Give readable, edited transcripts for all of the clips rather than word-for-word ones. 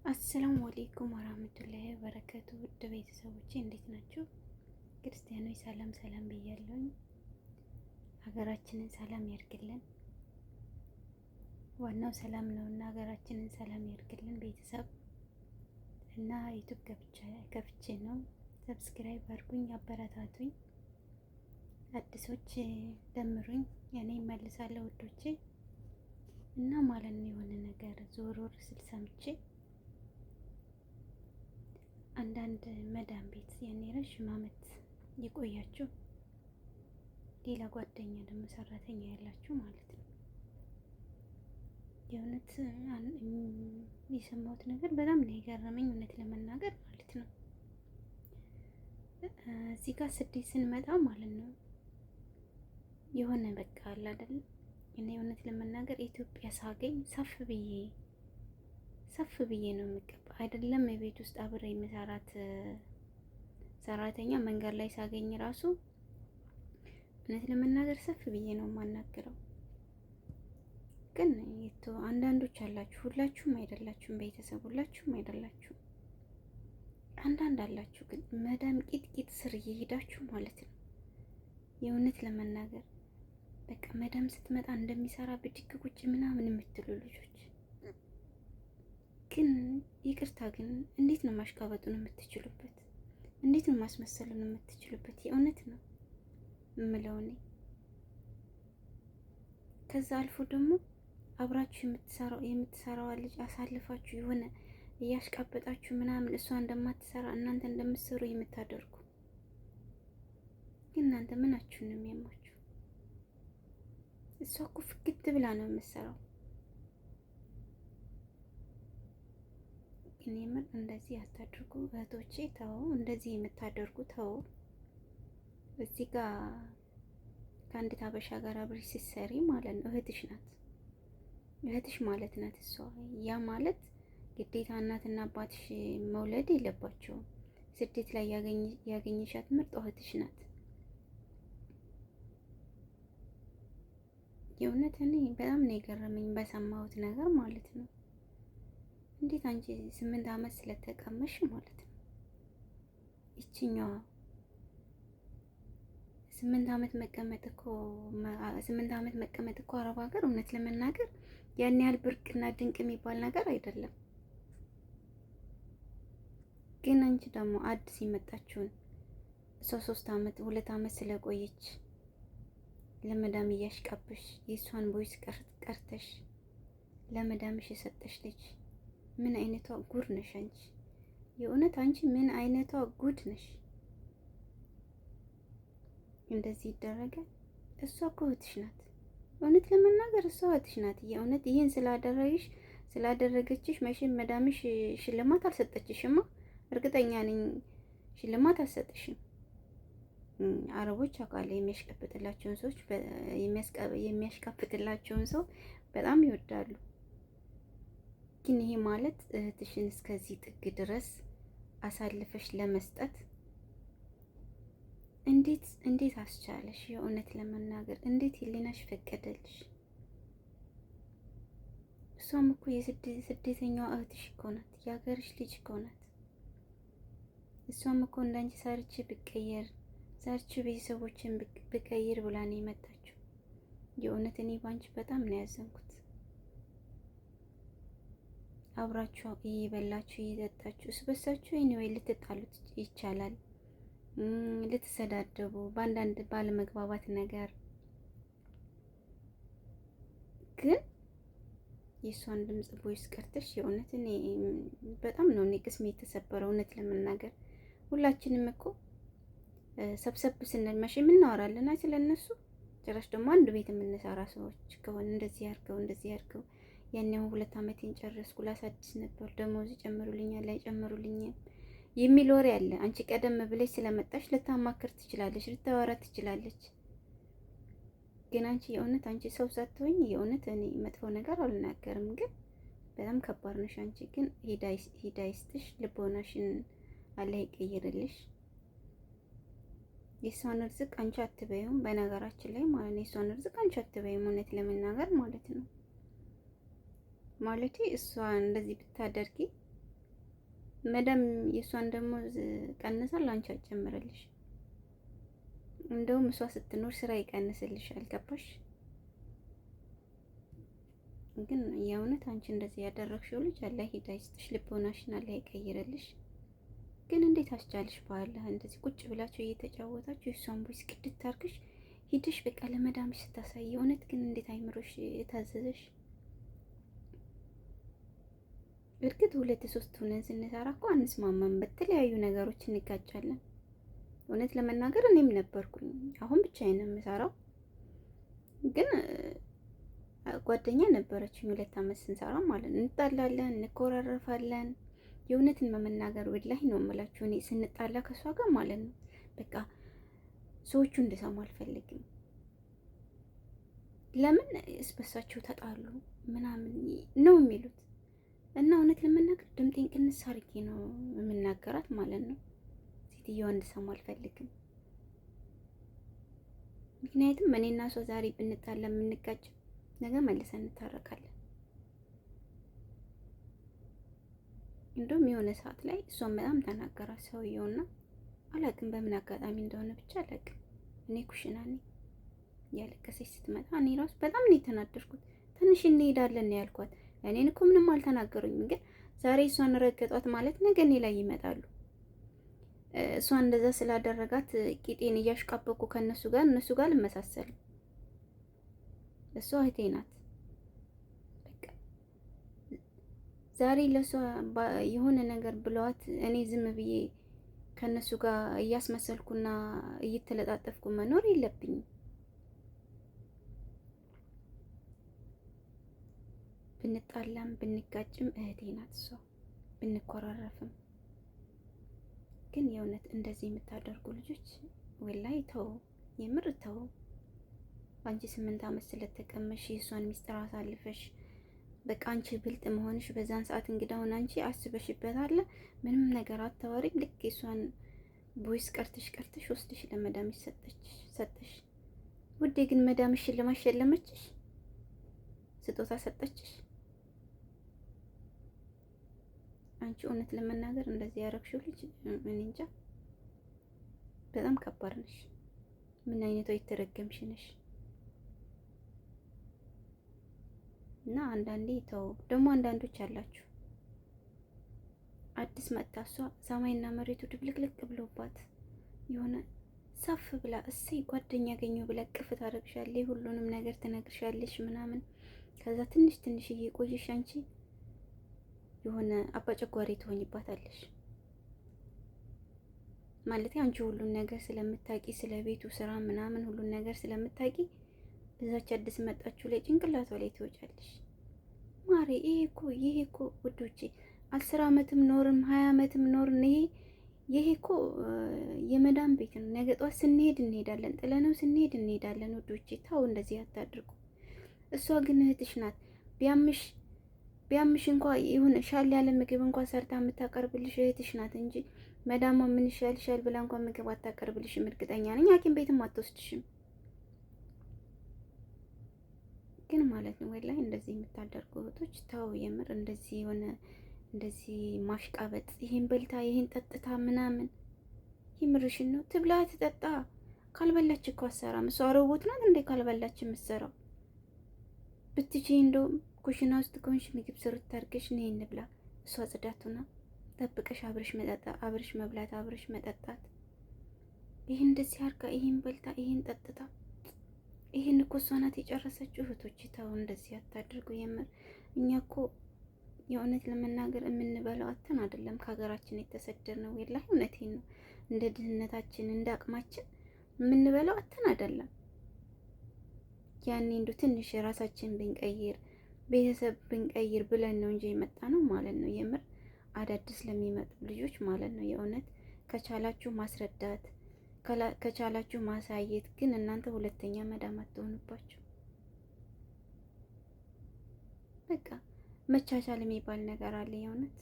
አሰላሙ አሌይኩም ወራህመቱላሂ ወበረከቱ። ውድ ቤተሰቦቼ እንዴት ናችሁ? ክርስቲያኖች ሰላም ሰላም ብያለሁኝ። ሀገራችንን ሰላም ያርግልን። ዋናው ሰላም ነውና ሀገራችንን ሰላም ያርግልን። ቤተሰብ እና ዩቲዩብ ከፍቼ ነው። ሰብስክራይብ አድርጉኝ፣ አበረታቱኝ። አዲሶች ደምሩኝ፣ እኔ እመልሳለሁ ውዶቼ። እና ማለት ነው የሆነ ነገር ዞር ስል ሰምቼ አንዳንድ መዳም ቤት ያኔ ረዥም ዓመት የቆያችሁ ሌላ ጓደኛ ደግሞ ሰራተኛ ያላችሁ ማለት ነው። የእውነት የሰማሁት ነገር በጣም ነው የገረመኝ፣ እውነት ለመናገር ማለት ነው። እዚህ ጋር ስደት ስንመጣ ማለት ነው የሆነ በቃ አለ አይደል፣ እኔ እውነት ለመናገር ኢትዮጵያ ሳገኝ ሰፍ ብዬ ነው የሚገባ አይደለም። የቤት ውስጥ አብሬ የምሰራት ሰራተኛ መንገድ ላይ ሳገኝ ራሱ እውነት ለመናገር ሰፍ ብዬ ነው የማናግረው። ግን አንዳንዶች አላችሁ፣ ሁላችሁም አይደላችሁም፣ ቤተሰብ ሁላችሁም አይደላችሁም። አንዳንድ አላችሁ ግን መዳም ቂጥቂጥ ስር እየሄዳችሁ ማለት ነው። የእውነት ለመናገር በቃ መዳም ስትመጣ እንደሚሰራ ብድግ ቁጭ ምናምን የምትሉ ልጆች ግን ይቅርታ ግን እንዴት ነው ማሽቃበጡን የምትችሉበት? እንዴት ነው ማስመሰሉን የምትችሉበት? የእውነት ነው የምለው እኔ። ከዛ አልፎ ደግሞ አብራችሁ የምትሰራዋ ልጅ አሳልፋችሁ የሆነ እያሽቃበጣችሁ ምናምን እሷ እንደማትሰራ እናንተ እንደምትሰሩ የምታደርጉ ግን እናንተ ምናችሁን ነው የሚያማችሁ? እሷ እኮ ፍክት ብላ ነው የምትሰራው። ግን የምር እንደዚህ አታድርጉ እህቶቼ፣ ተው። እንደዚህ የምታደርጉ ተው። እዚህ ጋር ከአንዲት ሀበሻ ጋር አብረሽ ስትሰሪ ማለት ነው እህትሽ ማለት ናት እሷ። ያ ማለት ግዴታ እናትና አባትሽ መውለድ የለባቸውም። ስደት ላይ ያገኘሻት ምርጥ እህትሽ ናት። የእውነት እኔ በጣም ነው የገረመኝ በሰማሁት ነገር ማለት ነው። እንዴት አንቺ 8 ዓመት ስለተቀመሽ ማለት ነው ይችኛዋ 8 ዓመት መቀመጥ እኮ አረብ ሀገር እውነት ለመናገር ያን ያህል ብርቅና ድንቅ የሚባል ነገር አይደለም። ግን አንቺ ደግሞ አዲስ የመጣችውን እሷ 3 ዓመት 2 ዓመት ስለቆየች ለመዳም እያሽቃብሽ የእሷን ቦይስ ቀርተሽ ለመዳምሽ የሰጠሽ ልጅ ምን አይነቷ ጉድ ነሽ አንቺ! የእውነት አንቺ ምን አይነቷ ጉድ ነሽ! እንደዚህ ይደረጋል? እሷ እኮ እህትሽ ናት። እውነት ለመናገር እሷ እህትሽ ናት። የእውነት ይህን ስላደረገችሽ መቼም መዳምሽ ሽልማት አልሰጠችሽማ። እርግጠኛ ነኝ ሽልማት አልሰጠሽም። አረቦች አውቃለሁ የሚያሽቃብጥላቸውን ሰው በጣም ይወዳሉ። ግን ይሄ ማለት እህትሽን እስከዚህ ጥግ ድረስ አሳልፈሽ ለመስጠት እንዴት አስቻለሽ? የእውነት ለመናገር እንዴት ህሊናሽ ፈቀደልሽ? እሷም እኮ የስደተኛዋ እህትሽ እኮ ናት፣ የሀገርሽ ልጅ እኮ ናት። እሷም እኮ እንዳንቺ ሰርቼ ቤተሰቦችን ብቀይር ብላ ነው የመጣችው። የእውነት እኔ ባንቺ በጣም ነው ያዘንኩት። አብራችሁ እየበላችሁ እየጠጣችሁ እስበሳችሁ ኤኒዌይ ልትጣሉት ይቻላል፣ ልትሰዳደቡ በአንዳንድ ባለመግባባት ነገር። ግን የእሷን ድምጽ ቦይስ ቀርተሽ የእውነት እኔ በጣም ነው ቅስሜ የተሰበረው። እውነት ለመናገር ሁላችንም እኮ ሰብሰብ ስንል መቼ የምናወራለን ስለነሱ። ጭራሽ ደግሞ አንድ ቤት የምንሰራ ሰዎች ከሆነ እንደዚህ ያርገው ያኔው 2 ዓመቴን ጨረስኩ ላሳድስ ነበር ደሞዝ ጨምሩልኛል አይጨምሩልኝም የሚል ወሬ አለ። አንቺ ቀደም ብለሽ ስለመጣሽ ልታማክር ትችላለች፣ ልታወራ ትችላለች። ግን አንቺ የእውነት አንቺ ሰው ሳትሆኝ የእውነት እኔ መጥፎ ነገር አልናገርም፣ ግን በጣም ከባድ ነሽ አንቺ። ግን ሂዳ ይስጥሽ፣ ልቦናሽን አላህ ይቀይርልሽ። የሷን ርዝቅ አንቺ አትበይም፣ በነገራችን ላይ ማለት ነው። የሷን ርዝቅ አንቺ አትበይም፣ እውነት ለመናገር ማለት ነው። ማለቴ እሷ እንደዚህ ብታደርጊ መዳም የእሷን ደግሞ ቀንሳል፣ አንቺ አጨምረልሽ። እንደውም እሷ ስትኖር ስራ ይቀንስልሻል። ገባሽ? ግን የእውነት አንቺ እንደዚህ ያደረግሽው ልጅ አላህ ሂዳ ይስጥሽ፣ ልቦናሽን አላህ ይቀይርልሽ። ግን እንዴት አስቻልሽ? በኋላ እንደዚህ ቁጭ ብላችሁ እየተጫወታችሁ የእሷን ቦይስ ቅድት አድርገሽ ሂድሽ በቃ ለመዳምሽ ስታሳይ፣ እውነት ግን እንዴት አይምሮሽ የታዘዘሽ? እርግጥ 2 3 ሆነን ስንሰራ እኮ አንስማማም፣ በተለያዩ ነገሮች እንጋጫለን። እውነት ለመናገር እኔም ነበርኩኝ። አሁን ብቻዬን ነው የምሰራው። ግን ጓደኛ ነበረችኝ 2 አመት ስንሰራ ማለት ነው። እንጣላለን፣ እንኮራረፋለን። የእውነትን በመናገር ወላሂ ነው የምላችሁ። እኔ ስንጣላ ከሷ ጋር ማለት ነው በቃ ሰዎቹ እንድሰሙ አልፈልግም። ለምን እስበሳቸው ተጣሉ ምናምን ነው የሚሉት። እና እውነት ለመናገር ድምጤን ቅንስ አድርጌ ነው የምናገራት ማለት ነው። ሴትዮዋ እንድሰሙ አልፈልግም። ምክንያቱም እኔና እሷ ዛሬ ብንጣላ የምንጋጭ ነገ መልሰን እንታረቃለን። እንደውም የሆነ ሰዓት ላይ እሷን በጣም ተናገራት ሰውየውና አላቅም በምን አጋጣሚ እንደሆነ ብቻ አላቅም። እኔ ኩሽና ነኝ ያለቀሰች ስትመጣ እኔ ራሱ በጣም ነው የተናደድኩት። ትንሽ እንሄዳለን ያልኳት። እኔን እኮ ምንም አልተናገሩኝም፣ ግን ዛሬ እሷን ረገጧት ማለት ነገ እኔ ላይ ይመጣሉ። እሷን እንደዛ ስላደረጋት ቂጤን እያሽቃበቁ ከነሱ ጋር ልመሳሰል። እሷ እህቴ ናት። በቃ ዛሬ ለሷ የሆነ ነገር ብለዋት እኔ ዝም ብዬ ከነሱ ጋር እያስመሰልኩና እየተለጣጠፍኩ መኖር የለብኝም። ብንጣላም ብንጋጭም እህቴ ናት እሷ፣ ብንኮራረፍም። ግን የእውነት እንደዚህ የምታደርጉ ልጆች ወላይ ተው፣ የምር ተው። አንቺ 8 አመት ስለተቀመሽ የእሷን ሚስጥር አሳልፈሽ በቃ አንቺ ብልጥ መሆንሽ በዛን ሰዓት እንግዳውን አንቺ አስበሽበታል። ምንም ነገር አታወሪም። ልክ የእሷን ቦይስ ቀርተሽ ወስደሽ ለመዳምሽ ሰጠሽ። ውዴ ግን መዳምሽን ለማሸለመችሽ ስጦታ ሰጠችሽ። አንቺ እውነት ለመናገር እንደዚህ ያረግሽው ልጅ እኔ እንጃ፣ በጣም ከባድ ነሽ። ምን አይነቷ የተረገምሽ ነሽ? እና አንዳንዴ ተው። ደግሞ አንዳንዶች አላችሁ አዲስ መጣ እሷ ሰማይና መሬቱ ድብልቅልቅ ብሎባት የሆነ ሳፍ ብላ እሰይ ጓደኛ ያገኘው ብላ ቅፍ ታደርግሻለች፣ ሁሉንም ነገር ትነግርሻለች ምናምን። ከዛ ትንሽ እየቆየሽ አንቺ የሆነ አባጨጓሪ ትሆኝባታለሽ። ማለት አንቺ ሁሉን ነገር ስለምታቂ፣ ስለ ቤቱ ስራ ምናምን ሁሉን ነገር ስለምታቂ እዛች አዲስ መጣችሁ ላይ ጭንቅላቷ ላይ ትወጫለሽ። ማሬ ይሄ እኮ ውዶቼ 10 አመትም ኖርም 20 አመትም ኖርን ይሄ እኮ የመዳም ቤት ነው። ነገ ጧት ስንሄድ እንሄዳለን፣ ጥለነው ስንሄድ እንሄዳለን። ውዶቼ ታው እንደዚህ አታድርጉ። እሷ ግን እህትሽ ናት። ቢያምሽ እንኳ ይሁን ሻል ያለ ምግብ እንኳ ሰርታ የምታቀርብልሽ እህትሽ ናት እንጂ መዳማ ምን ይሻልሻል ብላ እንኳን ምግብ አታቀርብልሽም። እርግጠኛ ነኝ ሐኪም ቤትም አትወስድሽም። ግን ማለት ነው ወላሂ እንደዚህ የምታደርጉ እህቶች ታው የምር እንደዚህ የሆነ እንደዚህ ማሽቃበጥ፣ ይሄን በልታ ይሄን ጠጥታ ምናምን ይምርሽን ነው። ትብላ ትጠጣ። ካልበላች እኮ አሰራም። እሷ ሮቦት ናት እንዴ ካልበላች የምትሰራው? ብትጂ እንደውም ኩሽና ውስጥ ከሆንሽ ምግብ ስርት አድርገሽ ነይ እንብላ። እሷ ጽዳቱና ጠብቀሽ አብረሽ መብላት አብረሽ መጠጣት። ይሄን እንደዚህ አርጋ ይሄን በልታ ይሄን ጠጥታ ይሄን እኮ እሷ ናት የጨረሰችው። እህቶች ታው እንደዚህ አታድርጉ። የምር እኛ እኮ የእውነት ለመናገር የምንበላው አተን አይደለም ከሀገራችን የተሰደድነው። ወላሂ እውነቴን ነው። እንደ ድህነታችን እንደ አቅማችን የምንበላው አተን አይደለም። ያኔ እንዶ ትንሽ የራሳችን ብንቀይር ቤተሰብ ብንቀይር ብለን ነው እንጂ የመጣ ነው ማለት ነው። የምር አዳዲስ ለሚመጡ ልጆች ማለት ነው። የእውነት ከቻላችሁ ማስረዳት ከቻላችሁ ማሳየት። ግን እናንተ ሁለተኛ መዳም አትሆኑባችሁ። በቃ መቻቻል የሚባል ነገር አለ። የእውነት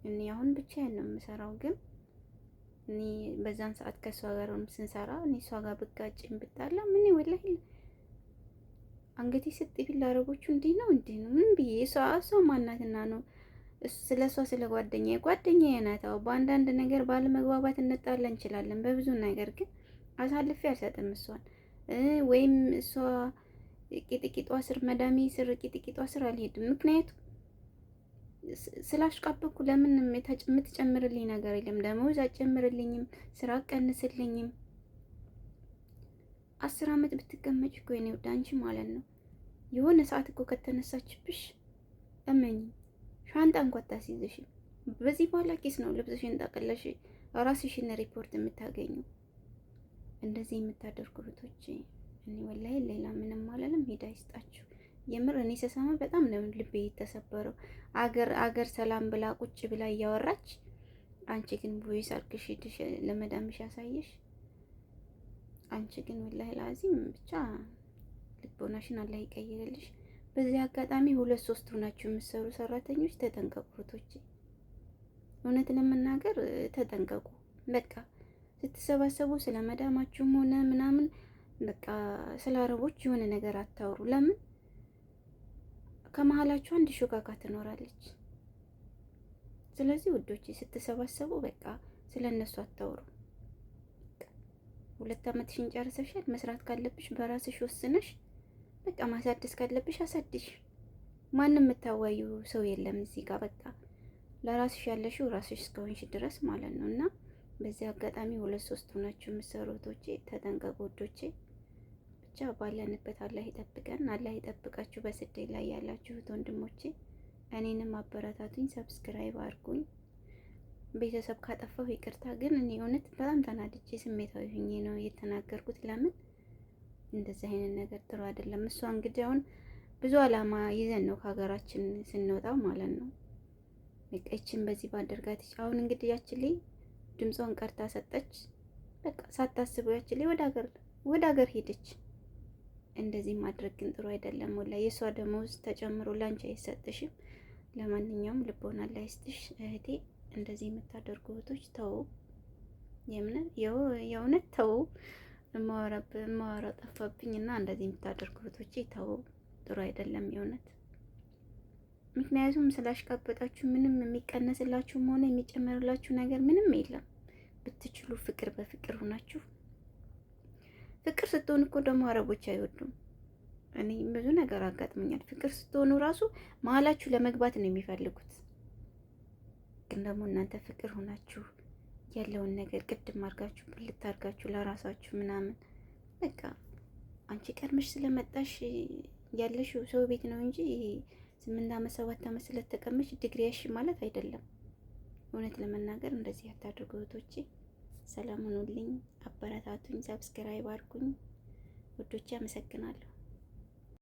እኔ አሁን ብቻዬን ነው የምሰራው፣ ግን እኔ በዛን ሰዓት ከሷ ጋር ስንሰራ እኔ እሷ ጋር ብጋጭም ብጣላ ምን ወላሂ አንገቴ ስትፊል አረቦቹ እንዲህ ነው ምን ብዬ እሷ ማናትና ነው ስለ እሷ ስለ ጓደኛዬ ናት። አዎ በአንዳንድ ነገር ባለመግባባት እንጣላ እንችላለን በብዙ ነገር፣ ግን አሳልፌ አልሰጥም እሷን ወይም እሷ ቂጥቂጧ ስር መዳሜ ስር ቂጥቂጧ ስር አልሄድም። ምክንያቱም ስላሽቃበኩ ለምን የምትጨምርልኝ ነገር የለም። ደመወዝ አትጨምርልኝም፣ ስራ አትቀንስልኝም። 10 ዓመት ብትቀመጭ እኮ የኔ ውድ አንቺ ማለት ነው የሆነ ሰዓት እኮ ከተነሳችብሽ እመኝ ሻንጣ እንኳን ታስይዝሽም። በዚህ በኋላ ኪስ ነው ልብስሽን ጠቅለሽ ራስሽን ሪፖርት የምታገኘው። እንደዚህ የምታደርጉ እህቶቼ እኔ ወላሂ ሌላ ምንም አላለም። ሄዳ ይስጣችሁ። የምር እኔ ስሰማ በጣም ነው ልቤ የተሰበረው። አገር ሰላም ብላ ቁጭ ብላ እያወራች፣ አንቺ ግን ቮይስ አድርግሽ ሄድሽ ለመዳምሽ ያሳየሽ። አንቺ ግን ወላሂ ላዚም ብቻ ልቦናሽን አላህ ይቀይርልሽ። በዚህ አጋጣሚ 2-3 ሆናችሁ የምትሰሩ ሰራተኞች ተጠንቀቁ እህቶቼ። እውነት ለመናገር ተጠንቀቁ። በቃ ስትሰባሰቡ ስለ መዳማችሁም ሆነ ምናምን በቃ ስለ አረቦች የሆነ ነገር አታውሩ። ለምን ከመሀላችሁ አንድ ሾካካ ትኖራለች። ስለዚህ ውዶቼ ስትሰባሰቡ በቃ ስለ እነሱ አታውሩ። 2 ዓመትሽን ጨርሰሻል። መስራት ካለብሽ በራስሽ ወስነሽ በቃ ማሳደስ ካለብሽ አሳድሽ። ማንም የምታዋዩ ሰው የለም እዚህ ጋር። በቃ ለራስሽ ያለሽው ራስሽ እስከሆንሽ ድረስ ማለት ነው። እና በዚህ አጋጣሚ 2-3 ሆናችሁ የምትሰሩ እህቶቼ ተጠንቀቁ ውዶቼ። ብቻ ባለንበት አላህ ይጠብቀን፣ አላህ ይጠብቃችሁ። በስደት ላይ ያላችሁ እህት ወንድሞቼ እኔንም አበረታቱኝ፣ ሰብስክራይብ አድርጉኝ። ቤተሰብ ካጠፋሁ ይቅርታ። ግን እኔ እውነት በጣም ተናድጄ ስሜታዊ ሆኜ ነው የተናገርኩት። ለምን እንደዚህ አይነት ነገር ጥሩ አይደለም። እሷ እንግዲህ አሁን ብዙ አላማ ይዘን ነው ከሀገራችን ስንወጣው ማለት ነው። በቃ ይችን በዚህ ባደርጋት። አሁን እንግዲህ ያችን ላይ ድምጿን ቀርታ ሰጠች። በቃ ሳታስበው ያችን ላይ ወደ ሀገር ሄደች። እንደዚህ ማድረግ ግን ጥሩ አይደለም። ወላ የእሷ ደመወዝ ተጨምሮ ላንቺ አይሰጥሽም። ለማንኛውም ልቦና ላይ ይስጥሽ እህቴ። እንደዚህ የምታደርጉ እህቶች ተው፣ የእውነት ተው። የማወራው ጠፋብኝ እና እንደዚህ የምታደርጉ እህቶቼ ተው፣ ጥሩ አይደለም የእውነት። ምክንያቱም ስላሽቃበጣችሁ ምንም የሚቀነስላችሁም ሆነ የሚጨመርላችሁ ነገር ምንም የለም። ብትችሉ ፍቅር በፍቅር ሆናችሁ፣ ፍቅር ስትሆኑ እኮ ደግሞ አረቦች አይወዱም። እኔ ብዙ ነገር አጋጥሞኛል። ፍቅር ስትሆኑ ራሱ መሀላችሁ ለመግባት ነው የሚፈልጉት። ግን ደግሞ እናንተ ፍቅር ሆናችሁ ያለውን ነገር ቅድም አድርጋችሁ ብልት አድርጋችሁ ለራሳችሁ ምናምን በቃ አንቺ ቀድመሽ ስለመጣሽ ያለሽው ሰው ቤት ነው እንጂ 8 ዓመት 7 ዓመት ስለተቀመሽ ዲግሪ ያሽ ማለት አይደለም። እውነት ለመናገር እንደዚህ ያታድርጉ እህቶቼ። ሰላም ሁኑልኝ፣ አበረታቱኝ፣ ሰብስክራይብ አድርጉኝ ውዶቼ። አመሰግናለሁ።